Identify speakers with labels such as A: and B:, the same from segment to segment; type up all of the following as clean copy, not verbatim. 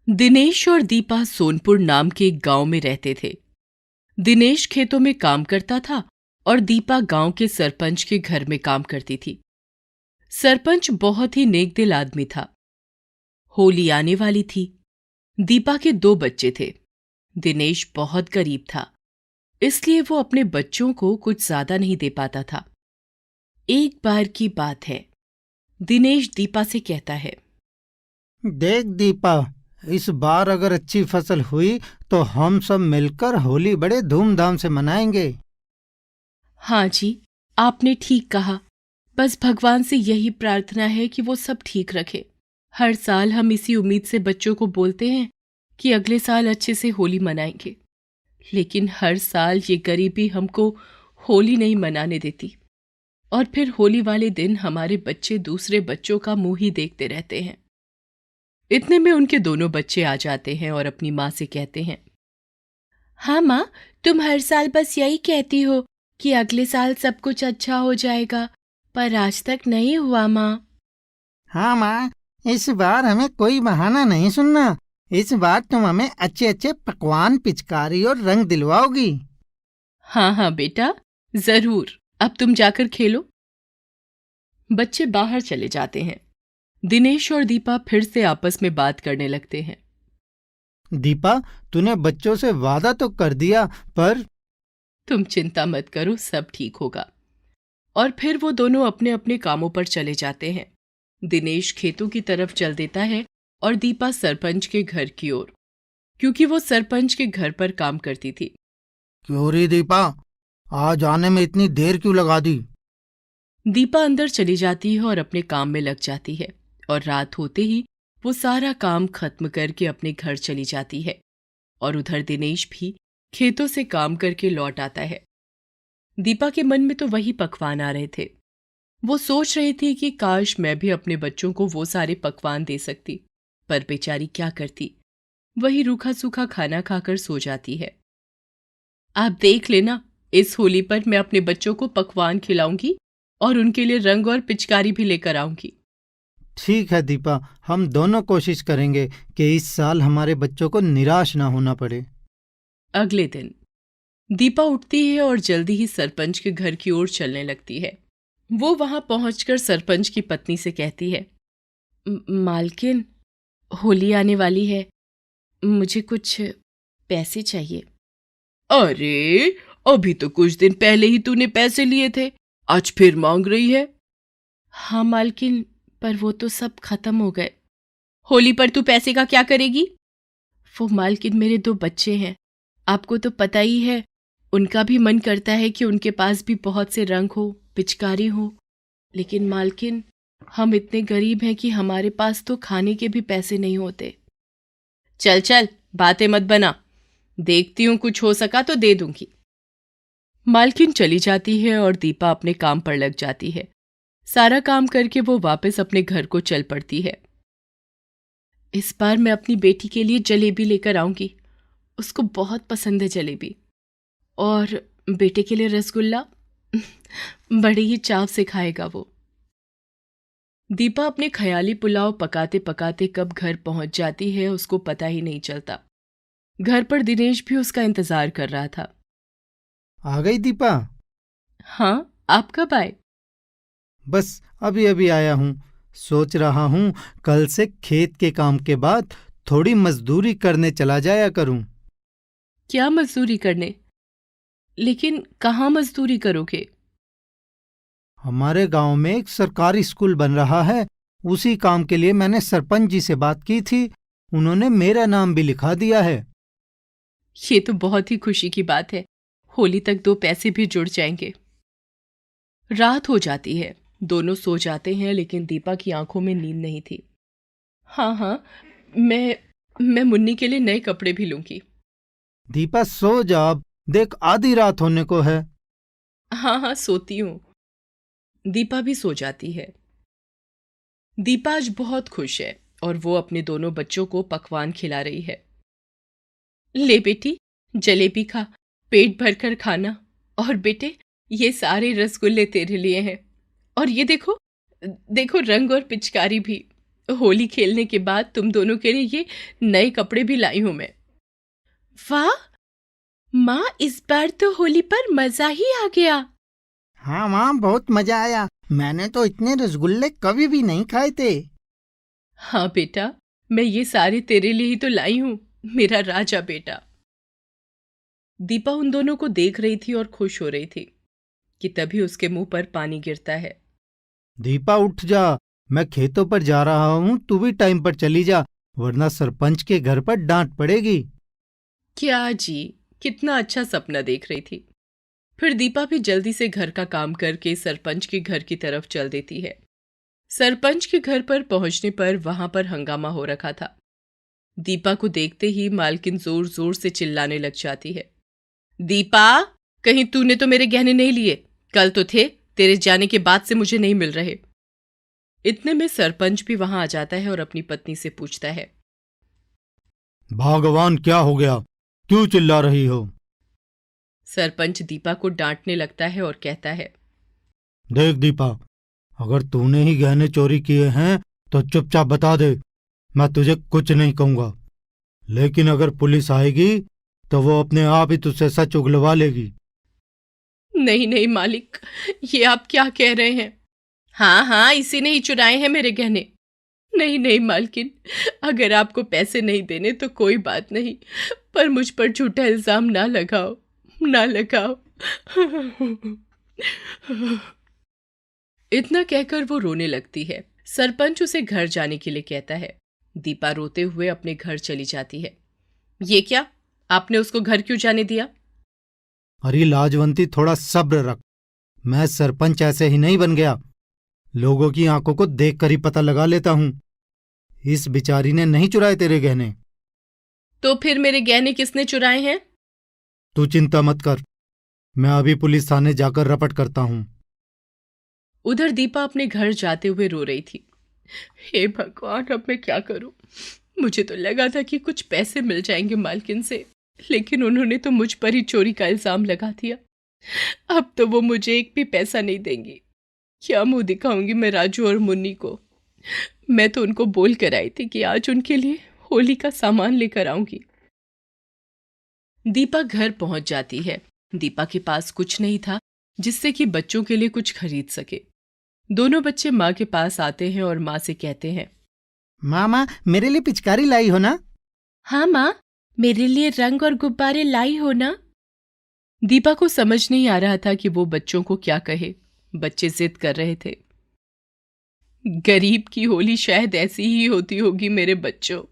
A: दिनेश और दीपा सोनपुर नाम के एक गांव में रहते थे। दिनेश खेतों में काम करता था और दीपा गांव के सरपंच के घर में काम करती थी। सरपंच बहुत ही नेकदिल आदमी था। होली आने वाली थी। दीपा के 2 बच्चे थे। दिनेश बहुत गरीब था, इसलिए वो अपने बच्चों को कुछ ज्यादा नहीं दे पाता था। एक बार की बात है, दिनेश दीपा से कहता है,
B: देख दीपा, इस बार अगर अच्छी फसल हुई तो हम सब मिलकर होली बड़े धूमधाम से मनाएंगे।
A: हाँ जी, आपने ठीक कहा। बस भगवान से यही प्रार्थना है कि वो सब ठीक रखे। हर साल हम इसी उम्मीद से बच्चों को बोलते हैं कि अगले साल अच्छे से होली मनाएंगे, लेकिन हर साल ये गरीबी हमको होली नहीं मनाने देती और फिर होली वाले दिन हमारे बच्चे दूसरे बच्चों का मुंह ही देखते रहते हैं। इतने में उनके दोनों बच्चे आ जाते हैं और अपनी माँ से कहते हैं, हाँ माँ, तुम हर साल बस यही कहती हो कि अगले साल सब कुछ अच्छा हो जाएगा, पर आज तक नहीं हुआ माँ।
B: हाँ माँ, इस बार हमें कोई बहाना नहीं सुनना। इस बार तुम हमें अच्छे अच्छे पकवान, पिचकारी और रंग दिलवाओगी।
A: हाँ हाँ बेटा, जरूर। अब तुम जाकर खेलो। बच्चे बाहर चले जाते हैं। दिनेश और दीपा फिर से आपस में बात करने लगते हैं।
B: दीपा, तूने बच्चों से वादा तो कर दिया, पर
A: तुम चिंता मत करो, सब ठीक होगा। और फिर वो दोनों अपने अपने कामों पर चले जाते हैं। दिनेश खेतों की तरफ चल देता है और दीपा सरपंच के घर की ओर, क्योंकि वो सरपंच के घर पर काम करती थी।
B: क्यों रे दीपा, आज आने में इतनी देर क्यों लगा दी?
A: दीपा अंदर चली जाती है और अपने काम में लग जाती है और रात होते ही वो सारा काम खत्म करके अपने घर चली जाती है। और उधर दिनेश भी खेतों से काम करके लौट आता है। दीपा के मन में तो वही पकवान आ रहे थे। वो सोच रही थी कि काश मैं भी अपने बच्चों को वो सारे पकवान दे सकती, पर बेचारी क्या करती, वही रूखा सूखा खाना खाकर सो जाती है। आप देख लेना, इस होली पर मैं अपने बच्चों को पकवान खिलाऊंगी और उनके लिए रंग और पिचकारी भी लेकर आऊंगी।
B: ठीक है दीपा, हम दोनों कोशिश करेंगे कि इस साल हमारे बच्चों को निराश ना होना पड़े।
A: अगले दिन दीपा उठती है और जल्दी ही सरपंच के घर की ओर चलने लगती है। वो वहां पहुंचकर सरपंच की पत्नी से कहती है, मालकिन, होली आने वाली है, मुझे कुछ पैसे चाहिए। अरे, अभी तो कुछ दिन पहले ही तूने पैसे लिए थे, आज फिर मांग रही है? हाँ मालकिन, पर वो तो सब खत्म हो गए। होली पर तू पैसे का क्या करेगी? वो मालकिन, मेरे 2 बच्चे हैं, आपको तो पता ही है। उनका भी मन करता है कि उनके पास भी बहुत से रंग हो, पिचकारी हो, लेकिन मालकिन, हम इतने गरीब हैं कि हमारे पास तो खाने के भी पैसे नहीं होते। चल चल, बातें मत बना, देखती हूं कुछ हो सका तो दे दूंगी। मालकिन चली जाती है और दीपा अपने काम पर लग जाती है। सारा काम करके वो वापस अपने घर को चल पड़ती है। इस बार मैं अपनी बेटी के लिए जलेबी लेकर आऊंगी, उसको बहुत पसंद है जलेबी। और बेटे के लिए रसगुल्ला, बड़े ही चाव से खाएगा वो। दीपा अपने ख्याली पुलाव पकाते पकाते कब घर पहुंच जाती है उसको पता ही नहीं चलता। घर पर दिनेश भी उसका इंतजार कर रहा था।
B: आ गई दीपा?
A: हाँ, आप कब आए?
B: बस अभी अभी आया हूँ। सोच रहा हूँ कल से खेत के काम के बाद थोड़ी मजदूरी करने चला जाया करूँ।
A: क्या मजदूरी करने? लेकिन कहाँ मजदूरी करोगे?
B: हमारे गांव में एक सरकारी स्कूल बन रहा है, उसी काम के लिए मैंने सरपंच जी से बात की थी। उन्होंने मेरा नाम भी लिखा दिया है।
A: ये तो बहुत ही खुशी की बात है। होली तक 2 पैसे भी जुड़ जाएंगे। रात हो जाती है, दोनों सो जाते हैं, लेकिन दीपा की आंखों में नींद नहीं थी। हाँ हाँ, मैं मुन्नी के लिए नए कपड़े भी लूंगी।
B: दीपा सो जा अब, देख आधी रात होने को है।
A: हाँ हाँ, सोती हूँ। दीपा भी सो जाती है। दीपा आज बहुत खुश है और वो अपने दोनों बच्चों को पकवान खिला रही है। ले बेटी, जलेबी खा, पेट भरकर खाना। और बेटे, ये सारे रसगुल्ले तेरे लिए हैं। और ये देखो, देखो रंग और पिचकारी भी। होली खेलने के बाद तुम दोनों के लिए ये नए कपड़े भी लाई हूं मैं। वाह माँ, इस बार तो होली पर मजा ही आ गया।
B: हाँ माँ, बहुत मजा आया। मैंने तो इतने रसगुल्ले कभी भी नहीं खाए थे।
A: हाँ बेटा, मैं ये सारे तेरे लिए ही तो लाई हूं, मेरा राजा बेटा। दीपा उन दोनों को देख रही थी और खुश हो रही थी कि तभी उसके मुंह पर पानी गिरता है।
B: दीपा उठ जा, मैं खेतों पर जा रहा हूँ, तू भी टाइम पर चली जा, वरना सरपंच के घर पर डांट पड़ेगी।
A: क्या जी, कितना अच्छा सपना देख रही थी। फिर दीपा भी जल्दी से घर का काम करके सरपंच के घर की तरफ चल देती है। सरपंच के घर पर पहुंचने पर वहां पर हंगामा हो रखा था। दीपा को देखते ही मालकिन जोर जोर से चिल्लाने लग जाती है। दीपा, कहीं तूने तो मेरे गहने नहीं लिए? कल तो थे, तेरे जाने के बाद से मुझे नहीं मिल रहे। इतने में सरपंच भी वहां आ जाता है और अपनी पत्नी से पूछता है।
B: भगवान, क्या हो गया? क्यों चिल्ला रही हो?
A: सरपंच दीपा को डांटने लगता है और कहता है।
B: देख दीपा, अगर तूने ही गहने चोरी किए हैं तो चुपचाप बता दे, मैं तुझे कुछ नहीं कहूंगा। लेकिन अगर पुलिस आएगी तो वो अपने आप ही तुझसे सच उगलवा लेगी।
A: नहीं नहीं मालिक, ये आप क्या कह रहे हैं? हाँ हाँ, इसी ने ही चुराए हैं मेरे गहने। नहीं नहीं मालकिन, अगर आपको पैसे नहीं देने तो कोई बात नहीं, पर मुझ पर झूठा इल्जाम ना लगाओ, ना लगाओ। इतना कहकर वो रोने लगती है। सरपंच उसे घर जाने के लिए कहता है। दीपा रोते हुए अपने घर चली जाती है। ये क्या, आपने उसको घर क्यों जाने दिया?
B: अरे लाजवंती, थोड़ा सब्र रख। मैं सरपंच ऐसे ही नहीं बन गया, लोगों की आंखों को देखकर ही पता लगा लेता हूं। इस बिचारी ने नहीं चुराए तेरे गहने।
A: तो फिर मेरे गहने किसने चुराए हैं?
B: तू चिंता मत कर, मैं अभी पुलिस थाने जाकर रपट करता हूं।
A: उधर दीपा अपने घर जाते हुए रो रही थी। हे भगवान, अब मैं क्या करूं? मुझे तो लगा था कि कुछ पैसे मिल जाएंगे मालकिन से, लेकिन उन्होंने तो मुझ पर ही चोरी का इल्जाम लगा दिया। अब तो वो मुझे एक भी पैसा नहीं देंगी। क्या मुंह दिखाऊंगी मैं राजू और मुन्नी को? मैं तो उनको बोल कर आई थी कि आज उनके लिए होली का सामान लेकर आऊंगी। दीपा घर पहुंच जाती है। दीपा के पास कुछ नहीं था जिससे कि बच्चों के लिए कुछ खरीद सके। दोनों बच्चे माँ के पास आते हैं और माँ से कहते हैं।
B: मामा, मेरे लिए पिचकारी लाई हो ना?
A: हाँ माँ, मेरे लिए रंग और गुब्बारे लाई हो ना? दीपा को समझ नहीं आ रहा था कि वो बच्चों को क्या कहे। बच्चे जिद कर रहे थे। गरीब की होली शायद ऐसी ही होती होगी मेरे बच्चों,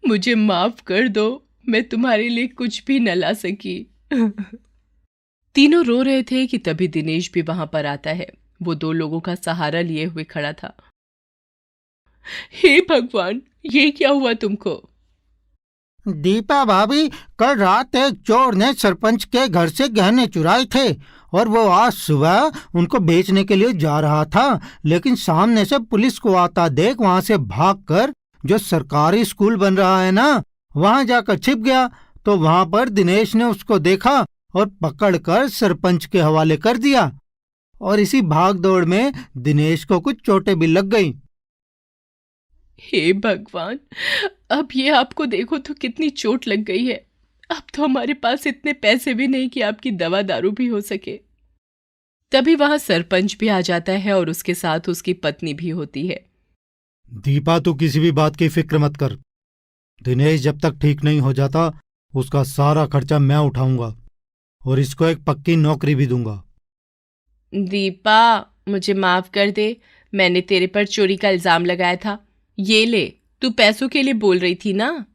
A: मुझे माफ कर दो, मैं तुम्हारे लिए कुछ भी न ला सकी। तीनों रो रहे थे कि तभी दिनेश भी वहां पर आता है। वो दो लोगों का सहारा लिए हुए खड़ा था। हे भगवान, ये क्या हुआ तुमको?
B: दीपा भाभी, कल रात एक चोर ने सरपंच के घर से गहने चुराए थे और वो आज सुबह उनको बेचने के लिए जा रहा था, लेकिन सामने से पुलिस को आता देख वहां से भागकर जो सरकारी स्कूल बन रहा है ना, वहां जाकर छिप गया। तो वहां पर दिनेश ने उसको देखा और पकड़कर सरपंच के हवाले कर दिया। और इसी भाग दौड़ में दिनेश को कुछ चोटें भी लग गईं।
A: हे भगवान, अब ये आपको देखो तो कितनी चोट लग गई है। अब तो हमारे पास इतने पैसे भी नहीं कि आपकी दवा दारू भी हो सके। तभी वहां सरपंच भी आ जाता है और उसके साथ उसकी पत्नी भी होती है।
B: दीपा, तू किसी भी बात की फिक्र मत कर। दिनेश जब तक ठीक नहीं हो जाता उसका सारा खर्चा मैं उठाऊंगा और इसको एक पक्की नौकरी भी दूंगा।
A: दीपा, मुझे माफ कर दे, मैंने तेरे पर चोरी का इल्जाम लगाया था। ये ले, तू पैसों के लिए बोल रही थी ना?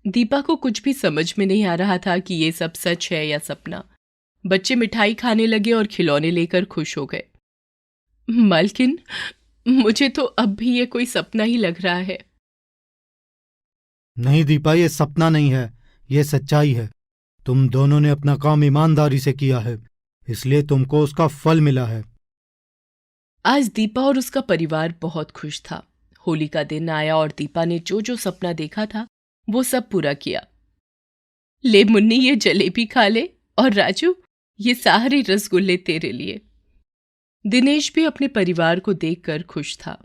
A: दीपा को कुछ भी समझ में नहीं आ रहा था कि ये सब सच है या सपना। बच्चे मिठाई खाने लगे और खिलौने लेकर खुश हो गए। मालकिन, मुझे तो अब भी ये कोई सपना ही लग रहा है।
B: नहीं दीपा, ये सपना नहीं है, ये सच्चाई है। तुम दोनों ने अपना काम ईमानदारी से किया है, इसलिए तुमको उसका फल मिला है।
A: आज दीपा और उसका परिवार बहुत खुश था। होली का दिन आया और दीपा ने जो जो सपना देखा था वो सब पूरा किया। ले मुन्नी, ये जलेबी खा ले, और राजू, ये सारे रसगुल्ले तेरे लिए। दिनेश भी अपने परिवार को देखकर खुश था।